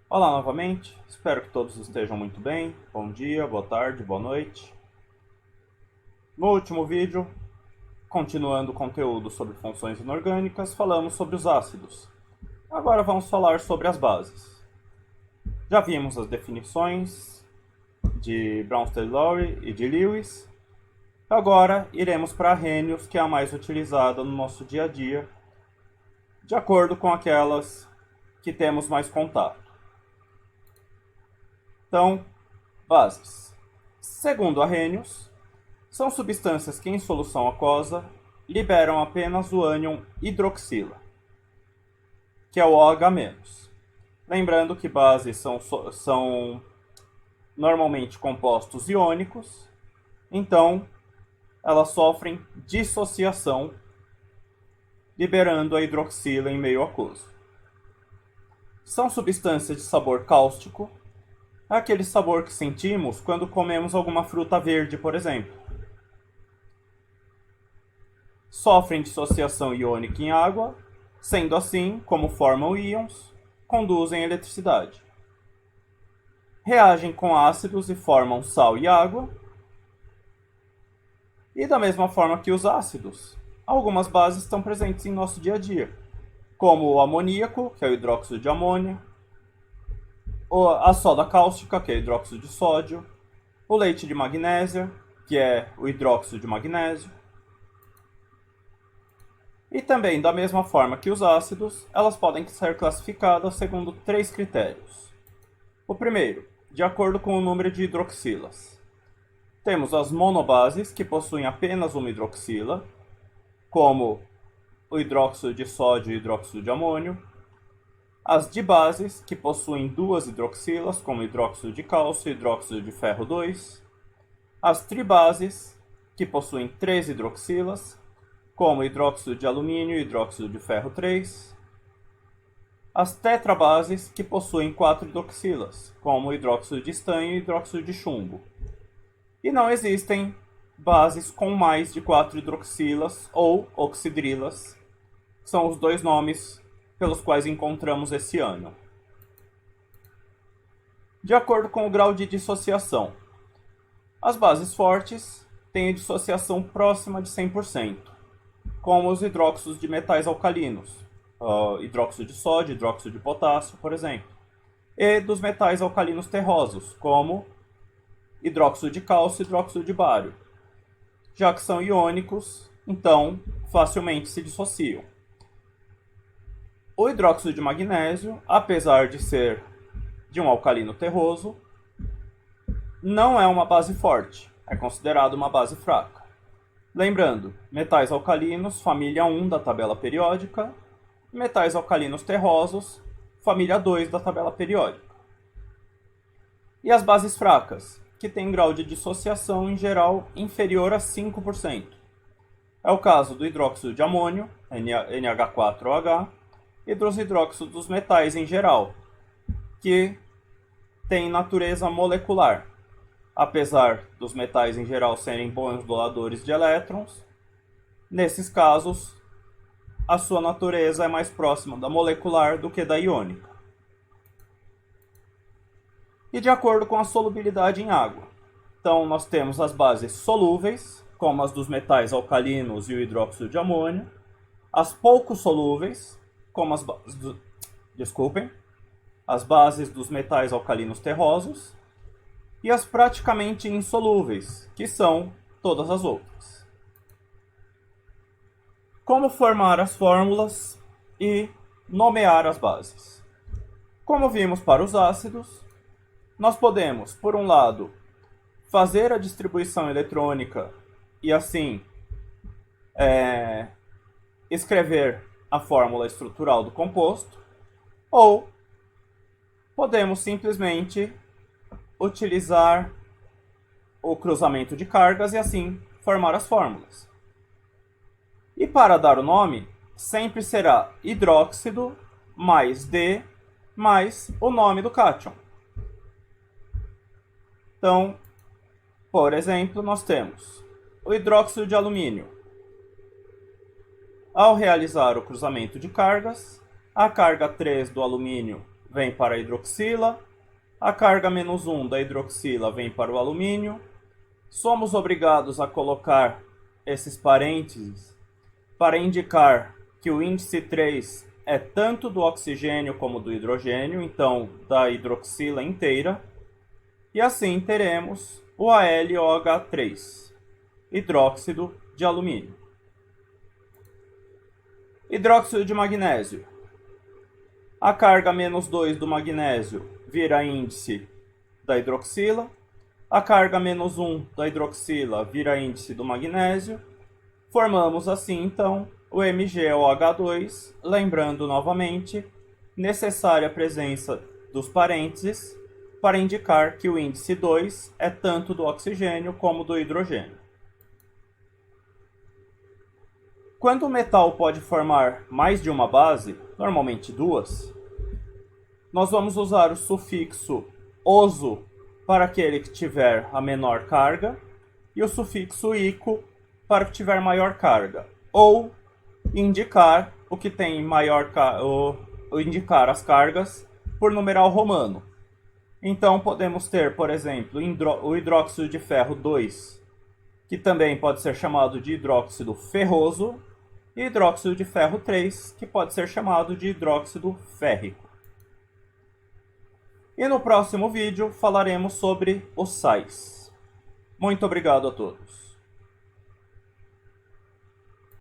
Olá novamente, espero que todos estejam muito bem. Bom dia, boa tarde, boa noite. No último vídeo, continuando o conteúdo sobre funções inorgânicas, falamos sobre os ácidos. Agora vamos falar sobre as bases. Já vimos as definições de Bronsted-Lowry e de Lewis. Agora iremos para Arrhenius, que é a mais utilizada no nosso dia a dia, de acordo com aquelas que temos mais contato. Então, bases. Segundo Arrhenius, são substâncias que em solução aquosa liberam apenas o ânion hidroxila, que é o OH-. Lembrando que bases são normalmente compostos iônicos, então elas sofrem dissociação, liberando a hidroxila em meio aquoso. São substâncias de sabor cáustico, aquele sabor que sentimos quando comemos alguma fruta verde, por exemplo. Sofrem dissociação iônica em água, sendo assim, como formam íons, conduzem eletricidade. Reagem com ácidos e formam sal e água. E da mesma forma que os ácidos, algumas bases estão presentes em nosso dia a dia, como o amoníaco, que é o hidróxido de amônia, a soda cáustica, que é o hidróxido de sódio, o leite de magnésia, que é o hidróxido de magnésio. E também, da mesma forma que os ácidos, elas podem ser classificadas segundo 3 critérios. O primeiro, de acordo com o número de hidroxilas. Temos as monobases, que possuem apenas uma hidroxila, como o hidróxido de sódio e o hidróxido de amônio. As dibases, que possuem duas hidroxilas, como hidróxido de cálcio e hidróxido de ferro 2. As tribases, que possuem 3 hidroxilas, como hidróxido de alumínio e hidróxido de ferro 3. As tetrabases, que possuem 4 hidroxilas, como hidróxido de estanho e hidróxido de chumbo. E não existem bases com mais de 4 hidroxilas ou oxidrilas, que são os dois nomes pelos quais encontramos esse ânion. De acordo com o grau de dissociação, as bases fortes têm a dissociação próxima de 100%, como os hidróxidos de metais alcalinos, hidróxido de sódio, hidróxido de potássio, por exemplo, e dos metais alcalinos terrosos, como hidróxido de cálcio e hidróxido de bário, já que são iônicos, então facilmente se dissociam. O hidróxido de magnésio, apesar de ser de um alcalino terroso, não é uma base forte, é considerado uma base fraca. Lembrando, metais alcalinos, família 1 da tabela periódica, metais alcalinos terrosos, família 2 da tabela periódica. E as bases fracas, que têm grau de dissociação em geral inferior a 5%. É o caso do hidróxido de amônio, NH4OH, e dos hidróxidos dos metais em geral, que têm natureza molecular. Apesar dos metais em geral serem bons doadores de elétrons, nesses casos a sua natureza é mais próxima da molecular do que da iônica. E de acordo com a solubilidade em água. Então nós temos as bases solúveis, como as dos metais alcalinos e o hidróxido de amônio, as pouco solúveis, como as bases dos metais alcalinos terrosos, e as praticamente insolúveis, que são todas as outras. Como formar as fórmulas e nomear as bases? Como vimos para os ácidos, nós podemos, por um lado, fazer a distribuição eletrônica e assim escrever a fórmula estrutural do composto, ou podemos simplesmente utilizar o cruzamento de cargas e assim formar as fórmulas. E para dar o nome, sempre será hidróxido mais D mais o nome do cátion. Então, por exemplo, nós temos o hidróxido de alumínio. Ao realizar o cruzamento de cargas, a carga 3 do alumínio vem para a hidroxila, a carga -1 da hidroxila vem para o alumínio. Somos obrigados a colocar esses parênteses para indicar que o índice 3 é tanto do oxigênio como do hidrogênio, então da hidroxila inteira. E assim teremos o AlOH3, hidróxido de alumínio. Hidróxido de magnésio. A carga -2 do magnésio vira índice da hidroxila. A carga -1 da hidroxila vira índice do magnésio. Formamos assim, então, o MgOH2, lembrando novamente, necessária a presença dos parênteses para indicar que o índice 2 é tanto do oxigênio como do hidrogênio. Quando o metal pode formar mais de uma base, normalmente duas, nós vamos usar o sufixo oso para aquele que tiver a menor carga e o sufixo ico para o que tiver maior carga, ou indicar o que tem maior ou indicar as cargas por numeral romano. Então podemos ter, por exemplo, o hidróxido de ferro 2, que também pode ser chamado de hidróxido ferroso, e hidróxido de ferro 3, que pode ser chamado de hidróxido férrico. E no próximo vídeo falaremos sobre os sais. Muito obrigado a todos.